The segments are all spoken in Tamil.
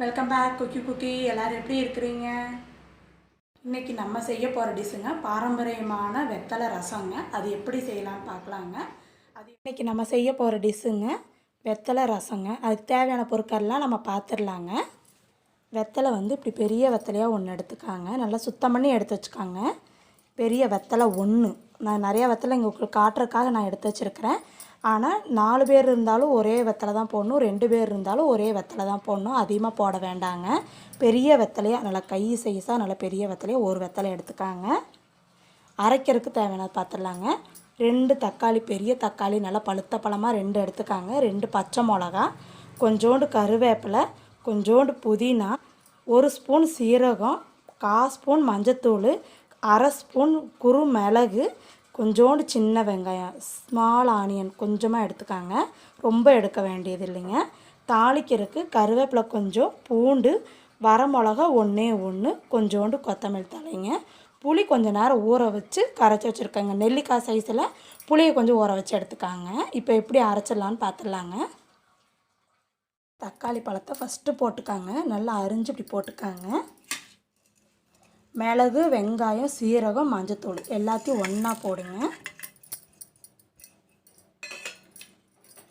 வெல்கம் பேக் குக்கி எல்லோரும் எப்படி இருக்கிறீங்க? இன்றைக்கி நம்ம செய்ய போகிற டிஷ்ஷுங்க பாரம்பரியமான வெத்தலை ரசங்க. அது எப்படி செய்யலான்னு பார்க்கலாங்க. அது இன்றைக்கி நம்ம செய்ய போகிற டிஷ்ஷுங்க வெத்தலை ரசங்க. அதுக்கு தேவையான பொருட்கள்லாம் நம்ம பார்த்துடலாங்க. வெத்தலை இப்படி பெரிய வெத்தலையாக ஒன்று எடுத்துக்காங்க. நல்லா சுத்தம் பண்ணி எடுத்து வச்சுக்காங்க. பெரிய வெத்தலை ஒன்று. நான் நிறையா வெத்தலை இங்கே உங்களுக்கு காட்டுறதுக்காக நான் எடுத்து வச்சுருக்கிறேன். ஆனால் 4 பேர் இருந்தாலும் ஒரே வெத்தலை தான் போடணும், 2 பேர் இருந்தாலும் ஒரே வெத்தலை தான் போடணும். அதிகமாக போட வேண்டாங்க. பெரிய வெத்தலையாக நல்லா கை சைஸாக நல்ல பெரிய வெத்தலையாக ஒரு வெத்தலை எடுத்துக்காங்க. அரைக்கிறதுக்கு தேவையானது பார்த்துடலாங்க. 2 தக்காளி, பெரிய தக்காளி நல்லா பழுத்த பழமாக 2 எடுத்துக்காங்க. 2 பச்சை மிளகா, கொஞ்சோண்டு கருவேப்பிலை, கொஞ்சோண்டு புதினா, 1 ஸ்பூன் சீரகம், 1/4 ஸ்பூன் மஞ்சத்தூள், 1/2 ஸ்பூன் குறு மிளகு, கொஞ்சோண்டு சின்ன வெங்காயம், ஸ்மால் ஆனியன் கொஞ்சமாக எடுத்துக்காங்க. ரொம்ப எடுக்க வேண்டியது இல்லைங்க. தாளிக்கிறதுக்கு கருவேப்பிலை கொஞ்சம், பூண்டு, வரமிளகா 1, கொஞ்சோண்டு கொத்தமல்லி தலைங்க. புளி கொஞ்சம் நேரம் ஊற வச்சு கரைச்சி வச்சுருக்கேங்க. நெல்லிக்காய் சைஸில் புளியை கொஞ்சம் ஊற வச்சு எடுத்துக்காங்க. இப்போ எப்படி அரைச்சிடலான்னு பார்த்துடலாங்க. தக்காளி பழத்தை ஃபஸ்ட்டு போட்டுக்காங்க. நல்லா அரிஞ்சு இப்படி போட்டுக்காங்க. மிளகு, வெங்காயம், சீரகம், மஞ்சத்தூள் எல்லாத்தையும் ஒன்றா போடுங்க.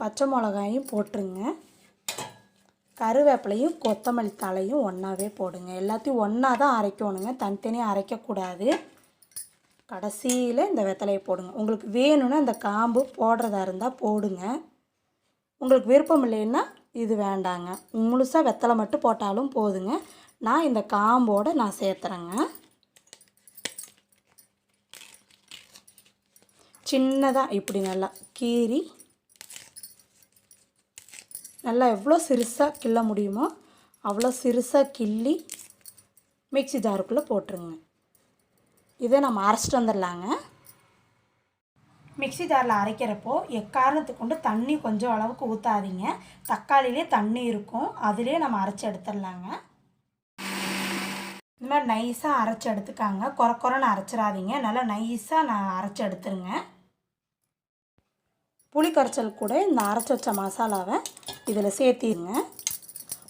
பச்சை மிளகாயும் போட்டுருங்க. கருவேப்பிலையும் கொத்தமல்லி தலையும் ஒன்றாவே போடுங்க. எல்லாத்தையும் ஒன்றா தான் அரைக்கணுங்க, தனித்தனியாக அரைக்கக்கூடாது. கடைசியில் இந்த வெத்தலையை போடுங்க. உங்களுக்கு வேணும்னா இந்த காம்பு போடுறதா இருந்தால் போடுங்க. உங்களுக்கு விருப்பம் இல்லைன்னா இது வேண்டாங்க. முழுசாக வெத்தலை மட்டும் போட்டாலும் போதுங்க. நான் இந்த காம்போடு நான் சேர்த்துறேங்க. சின்னதாக இப்படி நல்லா கீறி நல்லா எவ்வளோ சிறுசாக கிள்ள முடியுமோ அவ்வளோ சிறுசாக கிள்ளி மிக்ஸி ஜாருக்குள்ளே போட்டுருங்க. இதை நம்ம அரைச்சிட்டு வந்துடலாங்க. மிக்ஸி ஜாரில் அரைக்கிறப்போ எக்காரணத்துக்கு கொண்டு தண்ணி கொஞ்சம் அளவுக்கு ஊற்றாதீங்க. தக்காளிலே தண்ணி இருக்கும், அதிலே நம்ம அரைச்சி எடுத்துடலாங்க. இந்த மாதிரி நைஸாக அரைச்சி எடுத்துக்காங்க. குறைன்னு அரைச்சிடாதீங்க. நல்லா நைஸாக நான் அரைச்சி எடுத்துருங்க. புளி கரைச்சல் கூட இந்த அரைச்சி வச்ச மசாலாவை இதில் சேர்த்திடுங்க.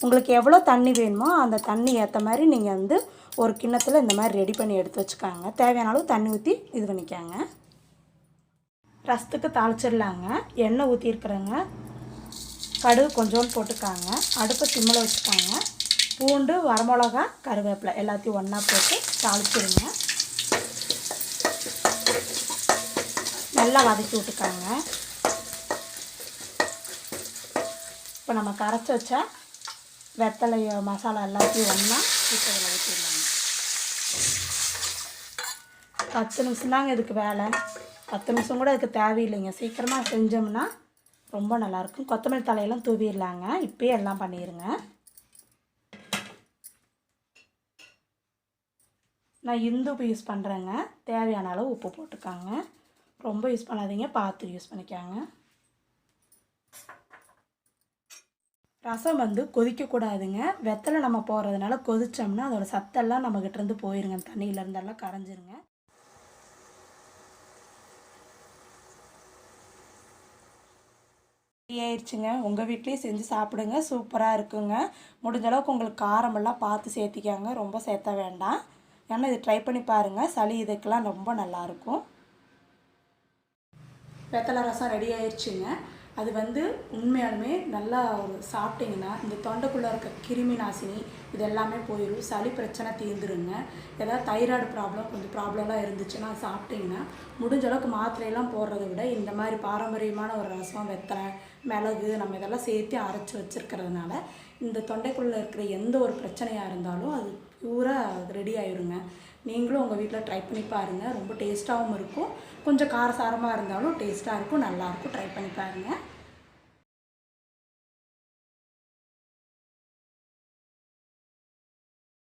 உங்களுக்கு எவ்வளோ தண்ணி வேணுமோ அந்த தண்ணி ஏற்ற மாதிரி நீங்கள் ஒரு கிண்ணத்தில் இந்த மாதிரி ரெடி பண்ணி எடுத்து வச்சுக்காங்க. தேவையான அளவு தண்ணி ஊற்றி இது பண்ணிக்காங்க. ரசத்துக்கு தாளிச்சிடலாங்க. எண்ணெய் ஊற்றிருக்குறேங்க. கடுகு கொஞ்சோண்டு போட்டுக்காங்க. அடுப்பை சிம்மில் வச்சுக்காங்க. பூண்டு, வரமிளகா, கருவேப்பிலை எல்லாத்தையும் ஒன்றா போட்டு தாளிச்சிடுங்க. நல்லா வதக்கி விட்டுக்காங்க. இப்போ நம்ம கரைச்சி வச்ச வெத்தலை மசாலா எல்லாத்தையும் ஒன்றா இப்போ ஊற்றிடலாங்க. 10 நிமிஷம் தாங்க இதுக்கு வேலை. 10 நிமிஷம் கூட இதுக்கு தேவையில்லைங்க. சீக்கிரமாக செஞ்சோம்னா ரொம்ப நல்லாயிருக்கும். கொத்தமல்லி தலையெல்லாம் தூவிடலாங்க. இப்போயே எல்லாம் பண்ணிடுங்க. நான் இந்துப்பு யூஸ் பண்ணுறேங்க. தேவையான அளவு உப்பு போட்டுக்காங்க. ரொம்ப யூஸ் பண்ணாதீங்க, பார்த்து யூஸ் பண்ணிக்காங்க. ரசம் கொதிக்கக்கூடாதுங்க. வெத்தலை நம்ம போடுறதுனால கொதித்தோம்னா அதோட சத்தெல்லாம் நம்மக்கிட்டேருந்து போயிருங்க. தண்ணியிலேருந்தெல்லாம் கரைஞ்சிருங்க. ஆயிடுச்சுங்க. உங்கள் வீட்லேயும் செஞ்சு சாப்பிடுங்க, சூப்பராக இருக்குங்க. முடிஞ்ச அளவுக்கு உங்களுக்கு காரமெல்லாம் பார்த்து சேர்த்திக்காங்க, ரொம்ப சேர்த்த வேண்டாம். ஏன்னா இது ட்ரை பண்ணி பாருங்கள், சளி இதுக்கெல்லாம் ரொம்ப நல்லாயிருக்கும். வெத்தலை ரசம் ரெடி ஆயிடுச்சுங்க. அது உண்மையாலுமே நல்லா சாப்பிட்டிங்கன்னா இந்த தொண்டைக்குள்ளே இருக்க கிருமி நாசினி இது எல்லாமே போயிடும். சளி பிரச்சனை தீர்ந்துருங்க. ஏதாவது தைராய்டு கொஞ்சம் ப்ராப்ளம்லாம் இருந்துச்சுன்னா சாப்பிட்டிங்கன்னா முடிஞ்ச அளவுக்கு மாத்திரையெல்லாம் போடுறத விட இந்த மாதிரி பாரம்பரியமான ஒரு ரசம், வெத்தலை, மிளகு நம்ம இதெல்லாம் சேர்த்து அரைச்சி வச்சுருக்கிறதுனால இந்த தொண்டைக்குள்ளே இருக்கிற எந்த ஒரு பிரச்சனையாக இருந்தாலும் அது பியூராக ரெடி ஆகிடுங்க. நீங்களும் உங்கள் வீட்டில் ட்ரை பண்ணி பாருங்கள். ரொம்ப டேஸ்ட்டாகவும் இருக்கும். கொஞ்சம் காரசாரமாக இருந்தாலும் டேஸ்ட்டாக இருக்கும், நல்லாயிருக்கும். ட்ரை பண்ணி பாருங்கள்.